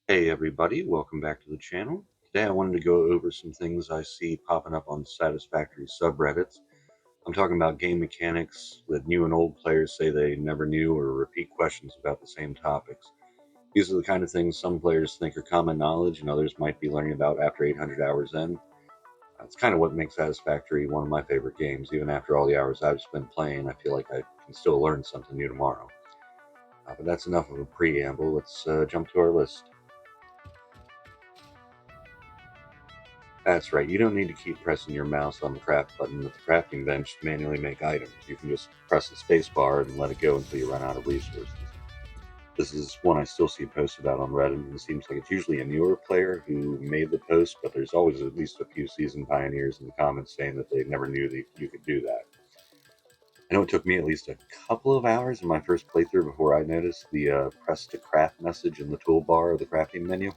Hey everybody, welcome back to the channel. Today I wanted to go over some things I see popping up on Satisfactory subreddits. I'm talking about game mechanics that new and old players say they never knew, or repeat questions about the same topics. These are the kind of things some players think are common knowledge and others might be learning about after 800 hours in. That's kind of what makes Satisfactory one of my favorite games. Even after all the hours I've spent playing, I feel like I can still learn something new tomorrow. But that's enough of a preamble. Let's jump to our list. That's right, you don't need to keep pressing your mouse on the craft button at the crafting bench to manually make items. You can just press the space bar and let it go until you run out of resources. This is one I still see posts about on Reddit, and it seems like it's usually a newer player who made the post, but there's always at least a few seasoned pioneers in the comments saying that they never knew that you could do that. I know it took me at least a couple of hours in my first playthrough before I noticed the press to craft message in the toolbar of the crafting menu.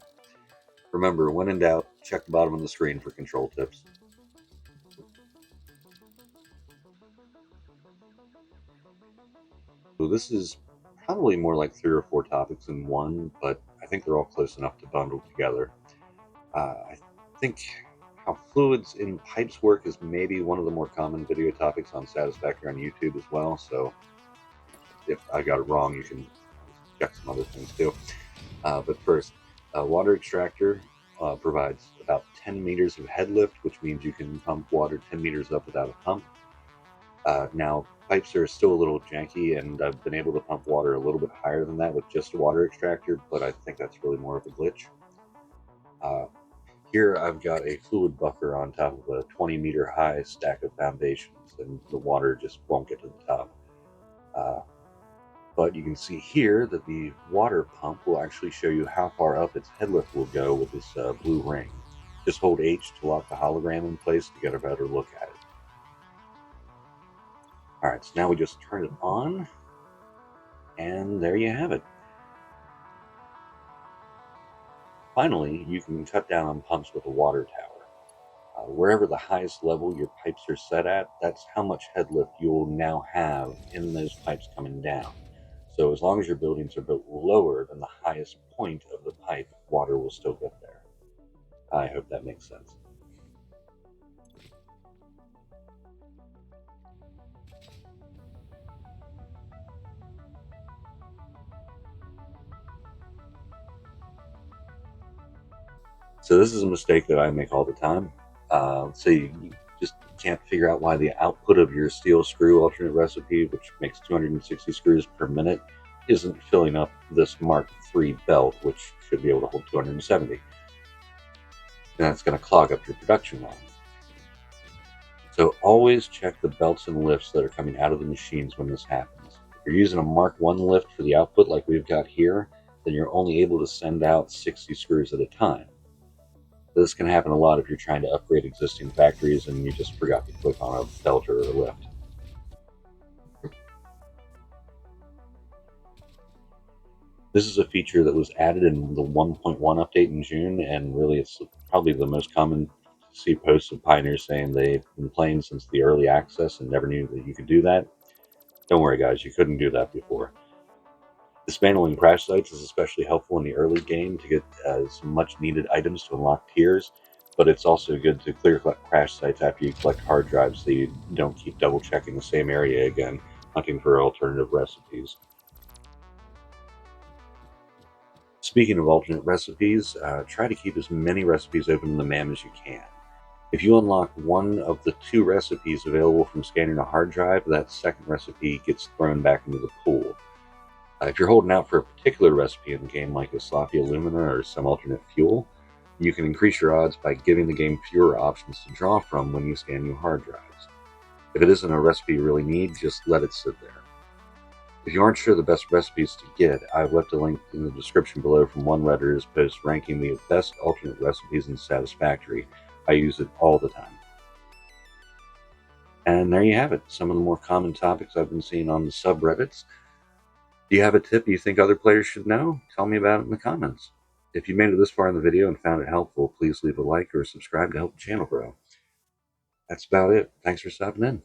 Remember, when in doubt, check the bottom of the screen for control tips. So this is probably more like 3 or 4 topics in one, but I think they're all close enough to bundle together. I think how fluids in pipes work is maybe one of the more common video topics on Satisfactory on YouTube as well. So if I got it wrong, you can check some other things too. But first, a water extractor provides about 10 meters of head lift, which means you can pump water 10 meters up without a pump. Now, pipes are still a little janky, and I've been able to pump water a little bit higher than that with just a water extractor, but I think that's really more of a glitch. Uh, Here I've got a fluid buffer on top of a 20-meter high stack of foundations, and the water just won't get to the top. Uh, but you can see here that the water pump will actually show you how far up its head lift will go with this blue ring. Just hold H to lock the hologram in place to get a better look at it. Alright, so now we just turn it on, and there you have it. Finally, you can cut down on pumps with a water tower. Wherever the highest level your pipes are set at, that's how much head lift you'll now have in those pipes coming down. So as long as your buildings are built lower than the highest point of the pipe, water will still get there. I hope that makes sense. So this is a mistake that I make all the time. So you just can't figure out why the output of your steel screw alternate recipe, which makes 260 screws per minute, isn't filling up this Mark III belt, which should be able to hold 270. And that's going to clog up your production line. So always check the belts and lifts that are coming out of the machines when this happens. If you're using a Mark I lift for the output like we've got here, then you're only able to send out 60 screws at a time. This can happen a lot if you're trying to upgrade existing factories and you just forgot to click on a belt or a lift. This is a feature that was added in the 1.1 update in June, and really it's probably the most common to see posts of pioneers saying they've been playing since the early access and never knew that you could do that. Don't worry guys, you couldn't do that before. Dismantling crash sites is especially helpful in the early game to get some much needed items to unlock tiers, but it's also good to clear crash sites after you collect hard drives so you don't keep double checking the same area again, hunting for alternative recipes. Speaking of alternate recipes, try to keep as many recipes open in the MAM as you can. If you unlock one of the 2 recipes available from scanning a hard drive, that second recipe gets thrown back into the pool. If you're holding out for a particular recipe in the game, like a sloppy alumina or some alternate fuel, you can increase your odds by giving the game fewer options to draw from when you scan new hard drives. If it isn't a recipe you really need, just let it sit there. If you aren't sure the best recipes to get, I've left a link in the description below from one Redditor's post ranking the best alternate recipes in Satisfactory. I use it all the time. And there you have it, some of the more common topics I've been seeing on the subreddits. Do you have a tip you think other players should know? Tell me about it in the comments. If you made it this far in the video and found it helpful, please leave a like or subscribe to help the channel grow. That's about it. Thanks for stopping in.